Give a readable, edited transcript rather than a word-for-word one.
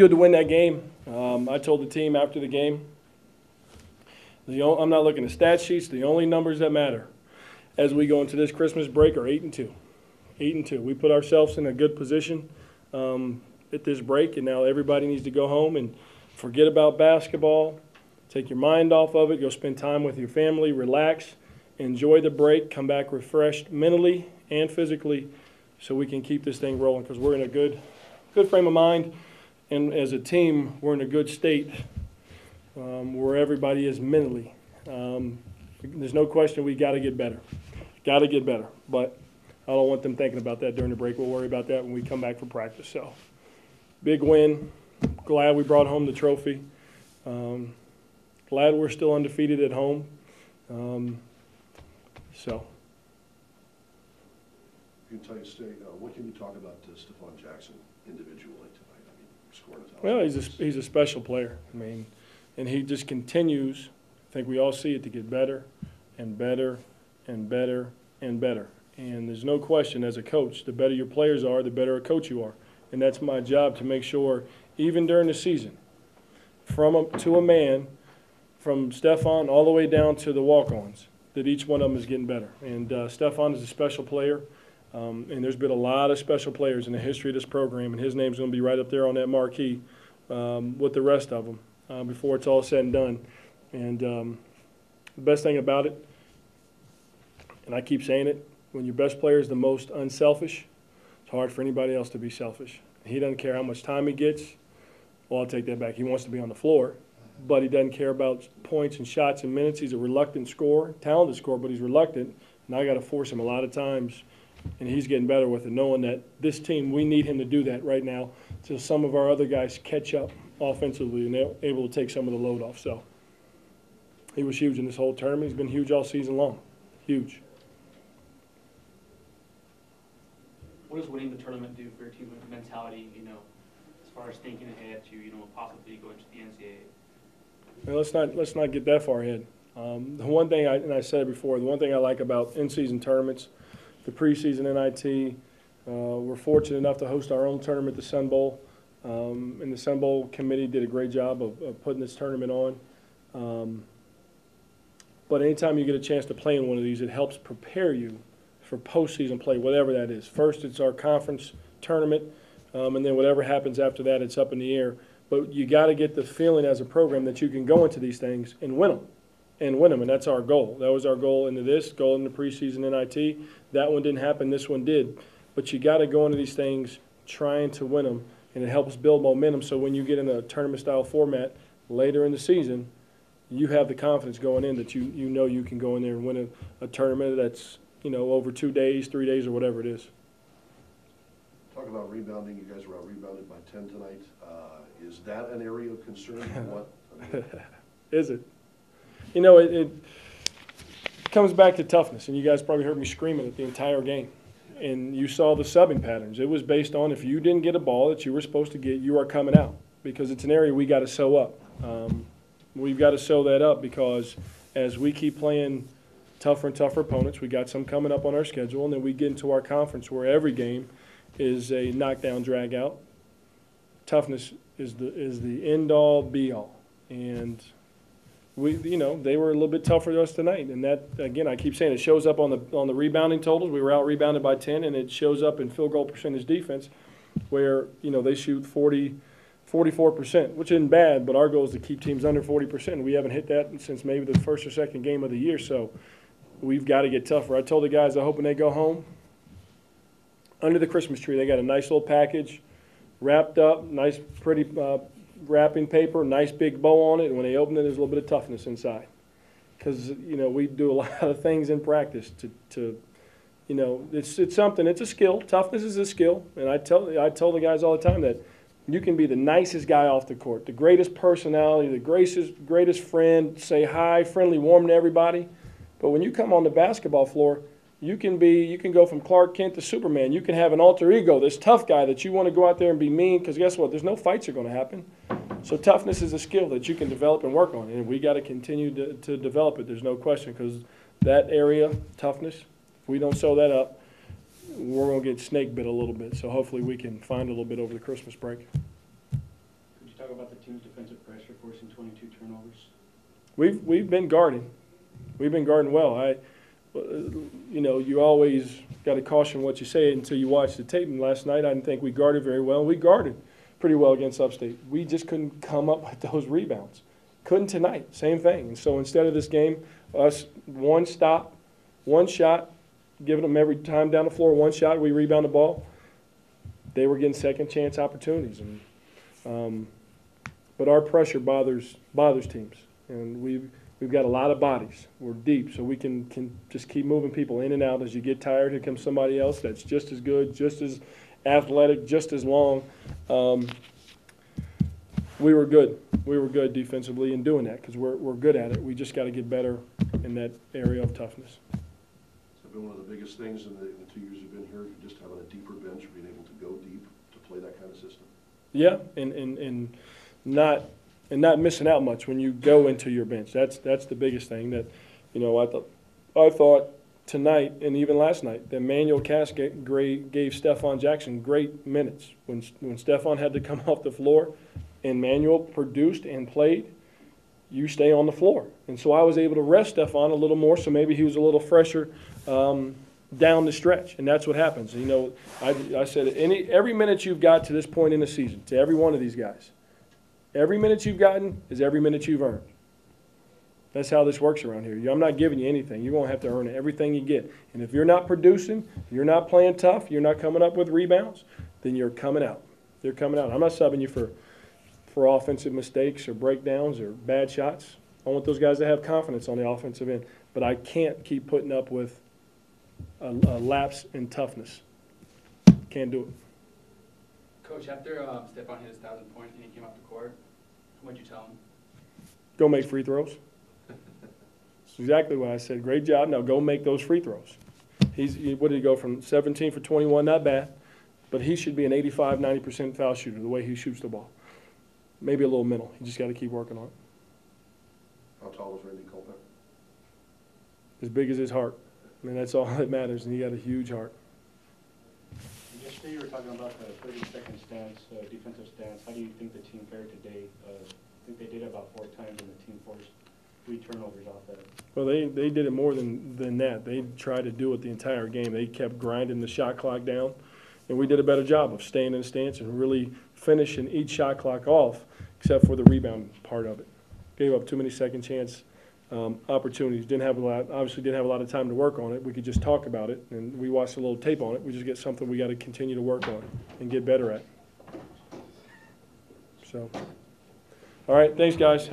good to win that game. I told the team after the game, I'm not looking at stat sheets. The only numbers that matter as we go into this Christmas break are 8-2. 8-2. We put ourselves in a good position at this break, and now everybody needs to go home and forget about basketball. Take your mind off of it. Go spend time with your family. Relax. Enjoy the break. Come back refreshed mentally and physically so we can keep this thing rolling, because we're in a good frame of mind. And as a team, we're in a good state where everybody is mentally. There's no question we got to get better. Got to get better. But I don't want them thinking about that during the break. We'll worry about that when we come back for practice. So, big win. Glad we brought home the trophy. Glad we're still undefeated at home. You can tell you, what can you talk about Stefan Jackson individually tonight? I mean, scoring a touchdown. Well, he's a special player. I mean, and he just continues. I think we all see it, to get better and better and better and better. And there's no question, as a coach, the better your players are, the better a coach you are. And that's my job, to make sure, even during the season, to a man, from Stefan all the way down to the walk-ons, that each one of them is getting better. And Stefan is a special player. And there's been a lot of special players in the history of this program, and his name's going to be right up there on that marquee with the rest of them before it's all said and done. And the best thing about it, and I keep saying it, when your best player is the most unselfish, it's hard for anybody else to be selfish. He doesn't care how much time he gets. Well, I'll take that back. He wants to be on the floor, but he doesn't care about points and shots and minutes. He's a reluctant scorer, talented scorer, but he's reluctant. And I got to force him a lot of times. And he's getting better with it, knowing that this team, we need him to do that right now till some of our other guys catch up offensively and they're able to take some of the load off. So he was huge in this whole tournament. He's been huge all season long. Huge. What does winning the tournament do for your team's mentality, as far as thinking ahead to, possibly going to the NCAA? Well, let's not get that far ahead. The one thing, I said it before, the one thing I like about in-season tournaments, the preseason NIT, we're fortunate enough to host our own tournament, the Sun Bowl, and the Sun Bowl committee did a great job of putting this tournament on. But anytime you get a chance to play in one of these, it helps prepare you for postseason play, whatever that is. First, it's our conference tournament, and then whatever happens after that, it's up in the air. But you got to get the feeling as a program that you can go into these things and win them. And that's our goal. That was our goal into this, goal in the preseason NIT. That one didn't happen, this one did. But you got to go into these things trying to win them, and it helps build momentum so when you get in a tournament-style format later in the season, you have the confidence going in that you know you can go in there and win a tournament that's, over 2 days, 3 days, or whatever it is. Talk about rebounding. You guys were out rebounded by 10 tonight. Is that an area of concern? Is it? It comes back to toughness, and you guys probably heard me screaming it the entire game. And you saw the subbing patterns. It was based on if you didn't get a ball that you were supposed to get, you are coming out, because it's an area we got to sew up. We've got to sew that up, because as we keep playing tougher and tougher opponents, we got some coming up on our schedule, and then we get into our conference where every game is a knockdown, drag out. Toughness is the end-all, be-all. And they were a little bit tougher to us tonight, and that, again, I keep saying it shows up on the rebounding totals. We were out rebounded by 10, and it shows up in field goal percentage defense, where they shoot 44%, which isn't bad, but our goal is to keep teams under 40%. We haven't hit that since maybe the first or second game of the year, so we've got to get tougher. I told the guys I hope when they go home, under the Christmas tree, they got a nice little package, wrapped up, nice pretty wrapping paper, nice big bow on it, and when they open it, there's a little bit of toughness inside. Because, we do a lot of things in practice it's something, it's a skill. Toughness is a skill, and I tell the guys all the time that you can be the nicest guy off the court, the greatest personality, the greatest friend, say hi, friendly, warm to everybody, but when you come on the basketball floor, you can go from Clark Kent to Superman. You can have an alter ego, this tough guy that you want to go out there and be mean, because guess what? There's no fights are going to happen. So toughness is a skill that you can develop and work on, and we got to continue to develop it. There's no question, because that area, toughness, if we don't sew that up, we're going to get snake bit a little bit. So hopefully we can find a little bit over the Christmas break. talk about the team's defensive pressure forcing 22 turnovers? We've been guarding. We've been guarding well. You always got to caution what you say until you watch the tape. And last night, I didn't think we guarded very well. We guarded pretty well against Upstate. We just couldn't come up with those rebounds. Couldn't tonight. Same thing. And so instead of this game, us one stop, one shot, giving them every time down the floor, one shot, we rebound the ball. They were getting second chance opportunities. But our pressure bothers teams. And we've got a lot of bodies. We're deep, so we can just keep moving people in and out. As you get tired, here comes somebody else that's just as good, just as athletic, just as long. We were good. We were good defensively in doing that because we're good at it. We just got to get better in that area of toughness. It's been one of the biggest things in the 2 years you've been here, just having a deeper bench, being able to go deep to play that kind of system. Yeah, and not missing out much when you go into your bench. That's the biggest thing that, I thought tonight and even last night that Manuel Cass gave Stefan Jackson great minutes. When Stefan had to come off the floor and Manuel produced and played, you stay on the floor. And so I was able to rest Stefan a little more, so maybe he was a little fresher down the stretch, and that's what happens. I said every minute you've got to this point in the season, to every one of these guys, every minute you've gotten is every minute you've earned. That's how this works around here. I'm not giving you anything. You're going to have to earn everything you get. And if you're not producing, you're not playing tough, you're not coming up with rebounds, then you're coming out. They're coming out. I'm not subbing you for offensive mistakes or breakdowns or bad shots. I want those guys to have confidence on the offensive end. But I can't keep putting up with a lapse in toughness. Can't do it. Coach, after Stefan hit his 1,000 point and he came off the court, what'd you tell him? Go make free throws. That's exactly what I said. Great job. Now go make those free throws. What did he go from 17 for 21? Not bad. But he should be an 85, 90% foul shooter the way he shoots the ball. Maybe a little mental. You just got to keep working on it. How tall is Randy Culpepper? As big as his heart. I mean, that's all that matters, and he got a huge heart. Yesterday you were talking about the 30-second stance, defensive stance. How do you think the team fared today? I think they did it about 4 times, and the team forced 3 turnovers off that. Well, they did it more than that. They tried to do it the entire game. They kept grinding the shot clock down, and we did a better job of staying in the stance and really finishing each shot clock off, except for the rebound part of it. Gave up too many second chance opportunities. Obviously didn't have a lot of time to work on it. We could just talk about it, and we watched a little tape on it. We just get something we got to continue to work on and get better at. So, all right, thanks, guys.